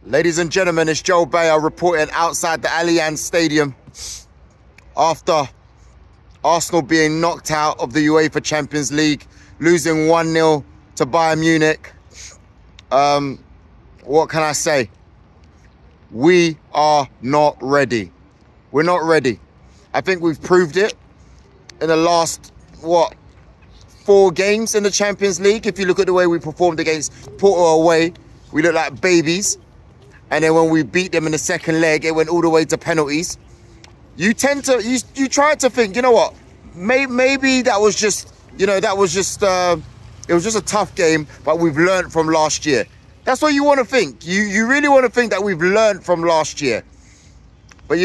Ladies and gentlemen, it's Joe Bayer reporting outside the Allianz Stadium after Arsenal being knocked out of the UEFA Champions League, losing 1-0 to Bayern Munich. What can I say? We are not ready. We're not ready. I think we've proved it in the last, 4 games in the Champions League. If you look at the way we performed against Porto away, we look like babies. And then when we beat them in the second leg, it went all the way to penalties. You tend to, you try to think, you know what? Maybe that was just, it was just a tough game, but we've learned from last year. That's what you want to think. You really want to think that we've learned from last year. But,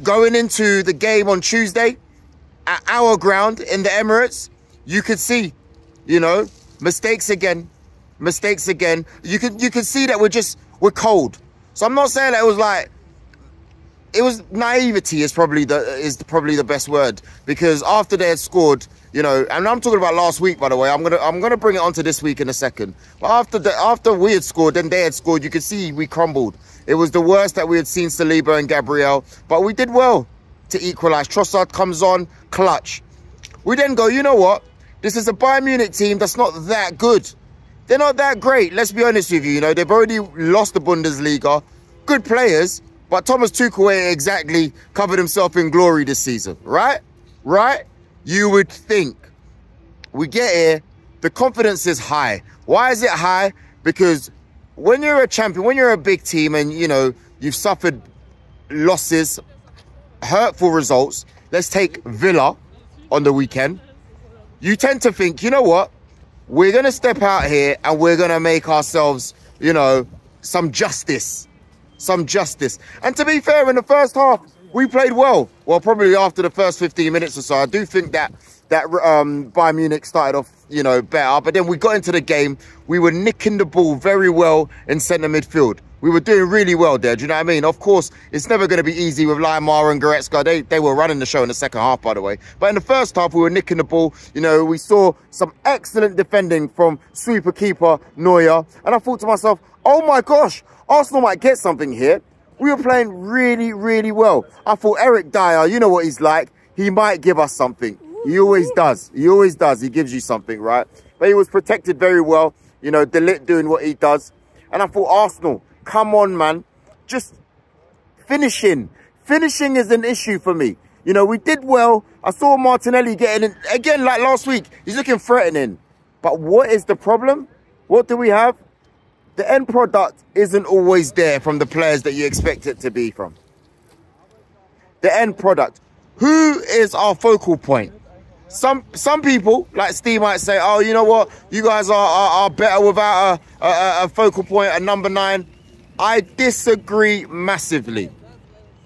going into the game on Tuesday, at our ground in the Emirates, you could see, mistakes again. You could see that we're cold. So I'm not saying that it was naivety is probably the best word, because after they had scored, and I'm talking about last week, by the way. I'm gonna bring it onto this week in a second. But after we had scored, then they had scored, you could see we crumbled. It was the worst that we had seen Saliba and Gabriel, but we did well to equalise. Trossard comes on, clutch. We then go, you know what? This is a Bayern Munich team that's not that good. They're not that great, let's be honest with you. They've already lost the Bundesliga. Good players, but Thomas Tuchel ain't exactly covered himself in glory this season, right? Right? You would think. We get here, the confidence is high. Why is it high? Because when you're a champion, when you're a big team and, you've suffered losses, hurtful results, let's take Villa on the weekend, you tend to think, you know what? We're going to step out here and we're going to make ourselves, some justice. Some justice. And to be fair, in the first half, we played well. Well, probably after the first 15 minutes or so. I do think that Bayern Munich started off, better. But then we got into the game. We were nicking the ball very well in centre midfield. We were doing really well there. Do you know what I mean? Of course, it's never going to be easy with Laimer and Goretska. They were running the show in the second half, by the way. But in the first half, we were nicking the ball. We saw some excellent defending from sweeper keeper Neuer. And I thought to myself, oh my gosh, Arsenal might get something here. We were playing really, really well. I thought Eric Dyer, you know what he's like. He might give us something. He always does. He always does. He gives you something, right? But he was protected very well. De Ligt doing what he does. And I thought, Arsenal, come on, man. Just finishing. Finishing is an issue for me. We did well. I saw Martinelli getting in. Again, like last week, he's looking threatening. But what is the problem? What do we have? The end product isn't always there from the players that you expect it to be from. The end product. Who is our focal point? Some people, like Steve, might say, oh, you know what? You guys are better without a focal point, a number 9. I disagree massively.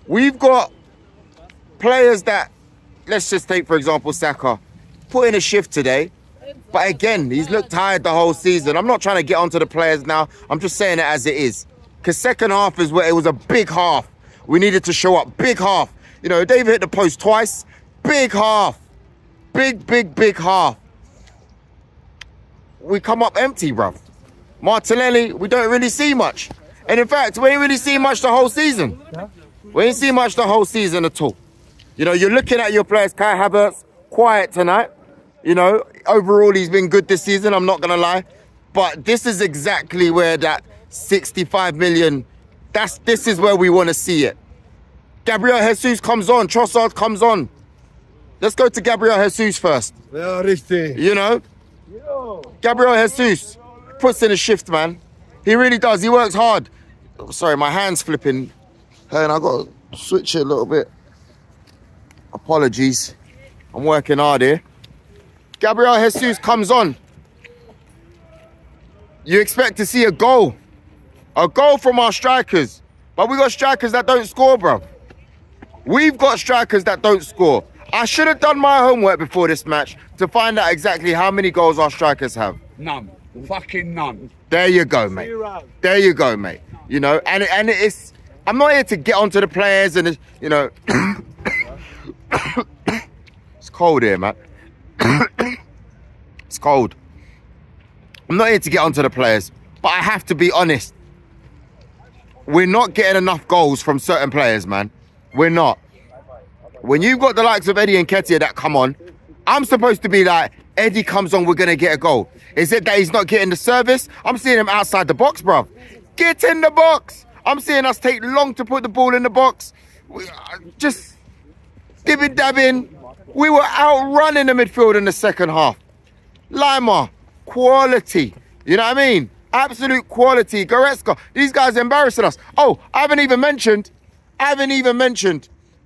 We've got players that, let's just take, for example, Saka, put in a shift today. But again, he's looked tired the whole season. I'm not trying to get onto the players now. I'm just saying it as it is. Because second half is where it was a big half. We needed to show up. Big half. David hit the post twice. Big half. Big half. We come up empty, bruv. Martinelli, we don't really see much. And in fact, we ain't really seen much the whole season. We ain't seen much the whole season at all. You're looking at your players. Kai Havertz, quiet tonight. Overall, he's been good this season, I'm not going to lie. But this is exactly where that 65 million, this is where we want to see it. Gabriel Jesus comes on, Trossard comes on. Let's go to Gabriel Jesus first. Gabriel Jesus puts in a shift, man. He really does. He works hard. Oh, sorry, my hand's flipping. And I've got to switch it a little bit. Apologies. I'm working hard here. Gabriel Jesus comes on. You expect to see a goal. A goal from our strikers. But we got strikers that don't score, bro. We've got strikers that don't score. I should have done my homework before this match to find out exactly how many goals our strikers have. None. Fucking none. There you go, mate. There you go, mate. And it's... I'm not here to get onto the players and, it's cold here, man. It's cold. I'm not here to get onto the players, but I have to be honest. we're not getting enough goals from certain players, man. We're not. When you've got the likes of Eddie and Nketiah that come on, I'm supposed to be like, Eddie comes on, we're going to get a goal. Is it that he's not getting the service? I'm seeing him outside the box, bruv. Get in the box. I'm seeing us take long to put the ball in the box. Just dibby-dabbing. We were outrunning the midfield in the second half. Laimer, quality. You know what I mean? Absolute quality. Goretska, these guys are embarrassing us. Oh, I haven't even mentioned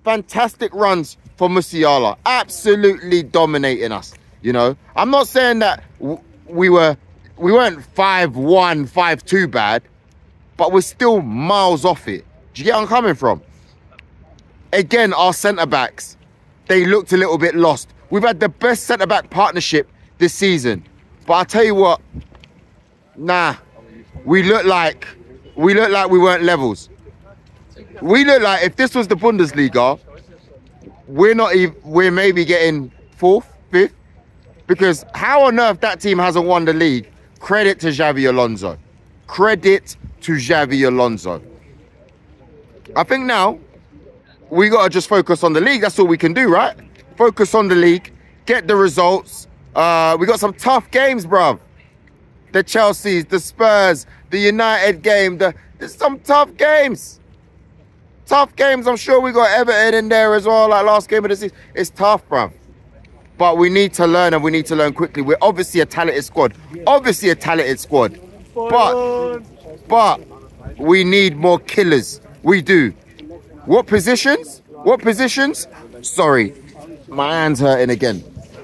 fantastic runs for Musiala. Absolutely dominating us. You know, I'm not saying that we weren't 5-1, 5-2 bad, but we're still miles off it. Do you get where I'm coming from? Again, our centre-backs, they looked a little bit lost. We've had the best centre-back partnership this season. But I'll tell you what, nah, we look like we weren't levels. We look like if this was the Bundesliga, we're maybe getting 4th, 5th. Because how on earth that team hasn't won the league? Credit to Xabi Alonso. Credit to Xabi Alonso. I think now we got to just focus on the league. That's all we can do, right? Focus on the league, get the results. We got some tough games, bruv. The Chelseas, the Spurs, the United game. There's some tough games. Tough games. I'm sure we got Everton in there as well, like last game of the season. It's tough, bruv. But we need to learn, and we need to learn quickly. We're obviously a talented squad. Obviously a talented squad. But we need more killers. We do. What positions? What positions? Sorry, my hand's hurting again.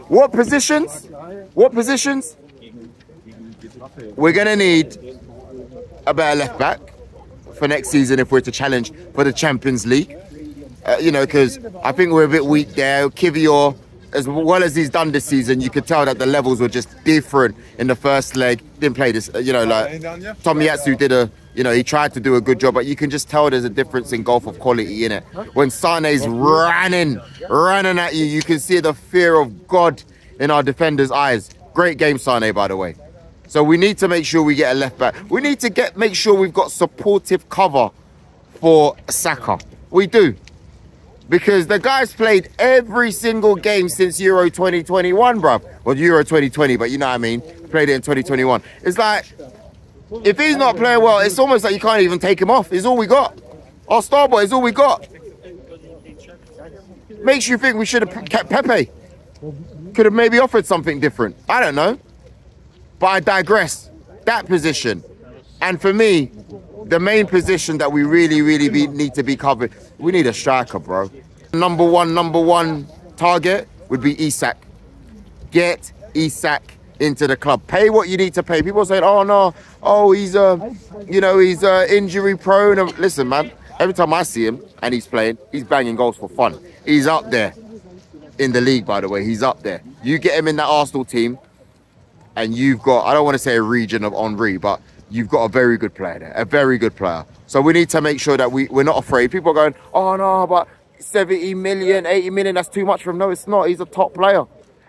What positions? What positions? We're going to need a better left back for next season if we're to challenge for the Champions League. You know, because I think we're a bit weak there. Kivior, as well as he's done this season, you could tell that the levels were just different in the first leg. Didn't play this, you know, like Tomiyasu did he tried to do a good job, but you can just tell there's a difference in golf of quality in it. When Sane's running at you, you can see the fear of God in our defenders' eyes. Great game, Sane, by the way. So we need to make sure we get a left back. We need to make sure we've got supportive cover for Saka. We do. Because the guy's played every single game since Euro 2021, bruv. Well, Euro 2020, but you know what I mean. Played it in 2021. It's like, if he's not playing well, it's almost like you can't even take him off. It's all we got. Our star boy is all we got. Makes you think we should have kept Pepe. Could have maybe offered something different. I don't know. But I digress. That position. And for me, the main position that we really need to be covered, we need a striker, bro. Number one target would be Isak. Get Isak into the club. Pay what you need to pay. People say, oh no, oh he's injury prone. Listen, man, every time I see him and he's playing, he's banging goals for fun. He's up there in the league, by the way. He's up there. You get him in that Arsenal team, and you've got, I don't want to say a region of Henry, but you've got a very good player there, a very good player. So we need to make sure that we're not afraid. People are going, oh no, but 70 million, 80 million, that's too much for him. No, it's not. He's a top player.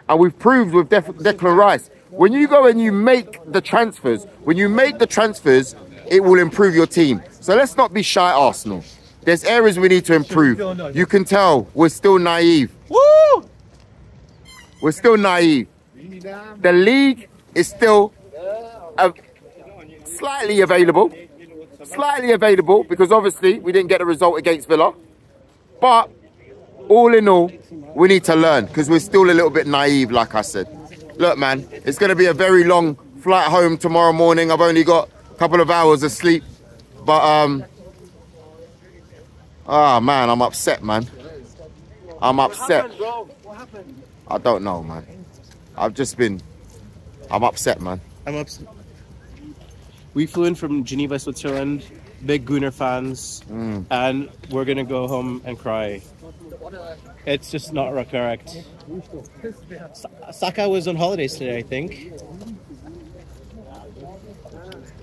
And we've proved with Declan Rice, when you go and you make the transfers, it will improve your team. So let's not be shy, Arsenal. There's areas we need to improve. You can tell we're still naive. Woo! We're still naive. The league is still slightly available. Slightly available because obviously we didn't get a result against Villa. But all in all, we need to learn because we're still a little bit naive, like I said. Look, man, it's going to be a very long flight home tomorrow morning. I've only got a couple of hours of sleep. But, man, I'm upset, man. I'm upset. I don't know, man. I'm upset, man. I'm upset. We flew in from Geneva, Switzerland, big Gunner fans, and we're going to go home and cry. It's just not correct. Saka was on holidays today, I think.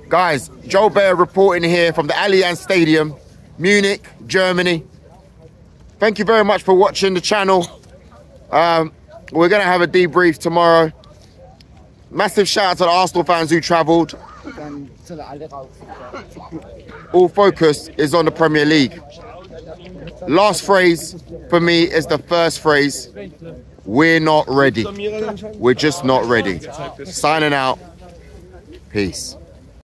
Guys, Joe Bear reporting here from the Allianz Stadium, Munich, Germany. Thank you very much for watching the channel. We're going to have a debrief tomorrow. Massive shout out to the Arsenal fans who travelled. All focus is on the Premier League. Last phrase for me is the first phrase. We're not ready. We're just not ready. Signing out. Peace.